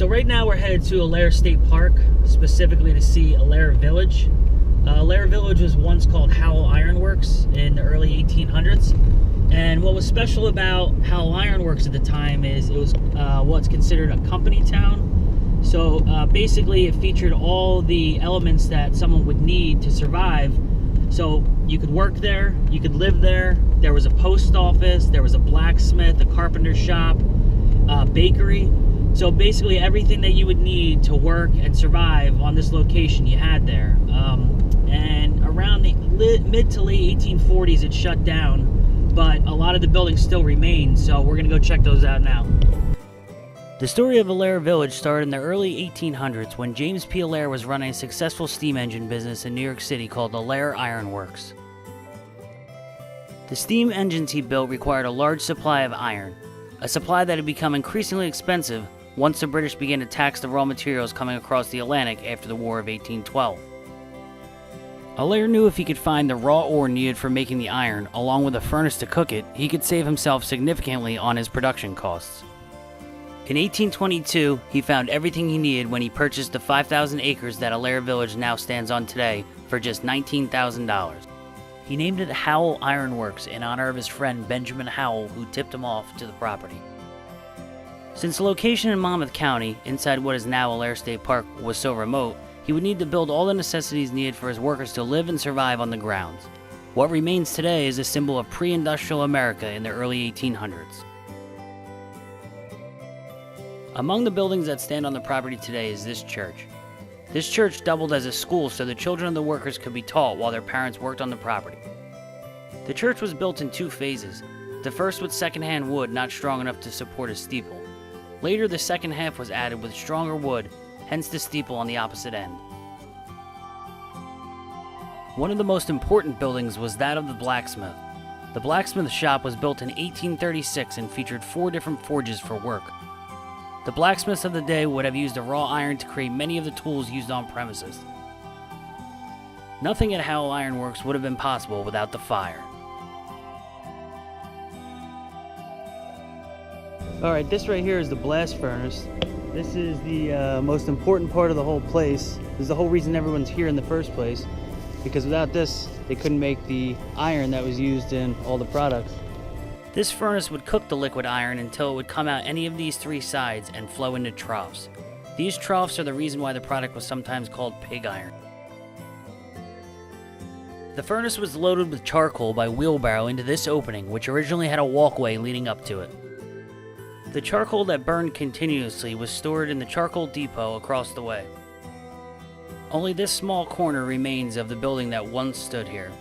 So right now we're headed to Allaire State Park, specifically to see Allaire Village. Allaire Village was once called Howell Ironworks in the early 1800s. And what was special about Howell Ironworks at the time is it was what's considered a company town. So basically it featured all the elements that someone would need to survive. So you could work there, you could live there, there was a post office, there was a blacksmith, a carpenter shop, a bakery. So basically everything that you would need to work and survive on this location you had there. And around the mid to late 1840s it shut down, but a lot of the buildings still remain, so we're going to go check those out now. The story of Allaire Village started in the early 1800s when James P. Allaire was running a successful steam engine business in New York City called Allaire Ironworks. The steam engines he built required a large supply of iron, a supply that had become increasingly expensive once the British began to tax the raw materials coming across the Atlantic after the War of 1812. Allaire knew if he could find the raw ore needed for making the iron, along with a furnace to cook it, he could save himself significantly on his production costs. In 1822, he found everything he needed when he purchased the 5,000 acres that Allaire Village now stands on today for just $19,000. He named it Howell Ironworks in honor of his friend Benjamin Howell, who tipped him off to the property. Since the location in Monmouth County, inside what is now Allaire State Park, was so remote, he would need to build all the necessities needed for his workers to live and survive on the grounds. What remains today is a symbol of pre-industrial America in the early 1800s. Among the buildings that stand on the property today is this church. This church doubled as a school so the children of the workers could be taught while their parents worked on the property. The church was built in two phases, the first with second-hand wood not strong enough to support a steeple. Later, the second half was added with stronger wood, hence the steeple on the opposite end. One of the most important buildings was that of the blacksmith. The blacksmith shop was built in 1836 and featured 4 different forges for work. The blacksmiths of the day would have used a raw iron to create many of the tools used on premises. Nothing at Howell Ironworks would have been possible without the fire. Alright, this right here is the blast furnace. This is the most important part of the whole place. This is the whole reason everyone's here in the first place. Because without this, they couldn't make the iron that was used in all the products. This furnace would cook the liquid iron until it would come out any of these 3 sides and flow into troughs. These troughs are the reason why the product was sometimes called pig iron. The furnace was loaded with charcoal by wheelbarrow into this opening, which originally had a walkway leading up to it. The charcoal that burned continuously was stored in the charcoal depot across the way. Only this small corner remains of the building that once stood here.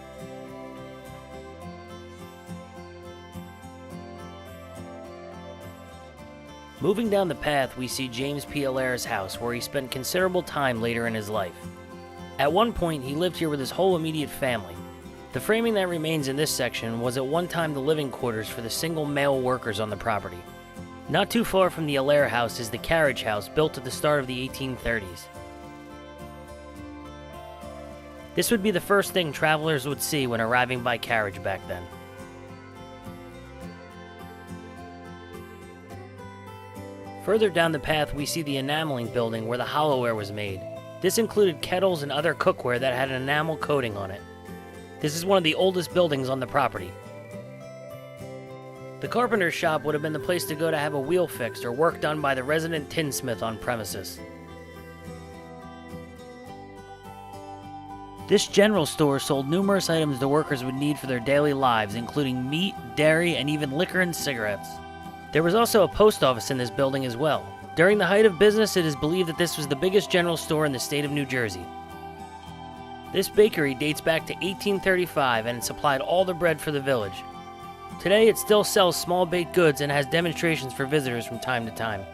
Moving down the path, we see James P. Allaire's house, where he spent considerable time later in his life. At one point, he lived here with his whole immediate family. The framing that remains in this section was at one time the living quarters for the single male workers on the property. Not too far from the Allaire house is the carriage house, built at the start of the 1830s. This would be the first thing travelers would see when arriving by carriage back then. Further down the path, we see the enameling building where the hollowware was made. This included kettles and other cookware that had an enamel coating on it. This is one of the oldest buildings on the property. The carpenter's shop would have been the place to go to have a wheel fixed or work done by the resident tinsmith on premises. This general store sold numerous items the workers would need for their daily lives, including meat, dairy, and even liquor and cigarettes. There was also a post office in this building as well. During the height of business, it is believed that this was the biggest general store in the state of New Jersey. This bakery dates back to 1835 and it supplied all the bread for the village. Today, it still sells small baked goods and has demonstrations for visitors from time to time.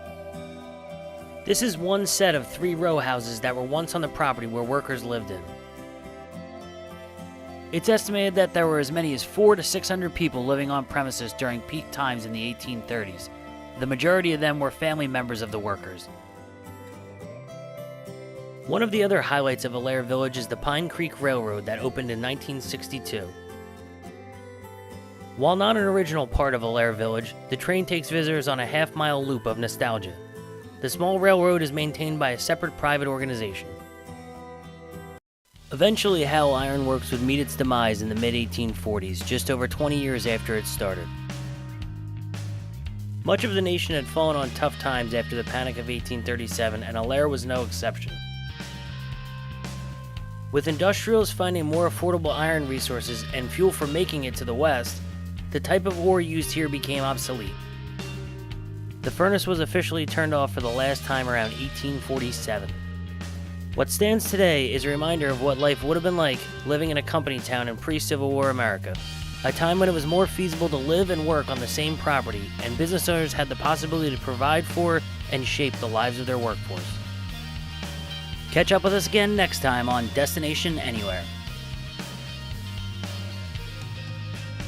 This is one set of 3 row houses that were once on the property where workers lived in. It's estimated that there were as many as 400 to 600 people living on premises during peak times in the 1830s. The majority of them were family members of the workers. One of the other highlights of Allaire Village is the Pine Creek Railroad that opened in 1962. While not an original part of Allaire Village, the train takes visitors on a half-mile loop of nostalgia. The small railroad is maintained by a separate private organization. Eventually, Howell Iron Works would meet its demise in the mid-1840s, just over 20 years after it started. Much of the nation had fallen on tough times after the Panic of 1837, and Allaire was no exception. With industrials finding more affordable iron resources and fuel for making it to the west, the type of ore used here became obsolete. The furnace was officially turned off for the last time around 1847. What stands today is a reminder of what life would have been like living in a company town in pre-Civil War America, a time when it was more feasible to live and work on the same property, and business owners had the possibility to provide for and shape the lives of their workforce. Catch up with us again next time on Destination Anywhere.